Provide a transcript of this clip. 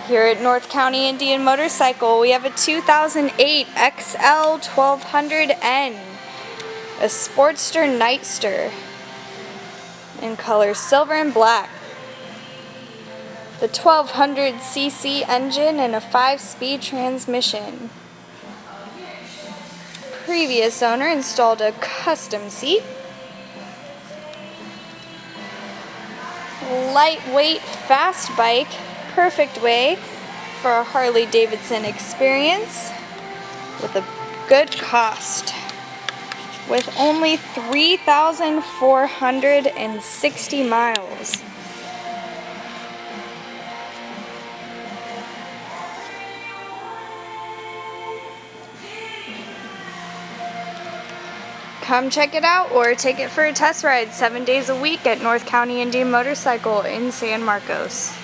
Here at North County Indian Motorcycle, we have a 2008 XL 1200N, a Sportster Nightster, in color silver and black. The 1200cc engine and a 5-speed transmission. Previous owner installed a custom seat. Lightweight, fast bike, perfect way for a Harley-Davidson experience with a good cost. With only 3,460 miles. Come check it out or take it for a test ride 7 days a week at North County Indian Motorcycle in San Marcos.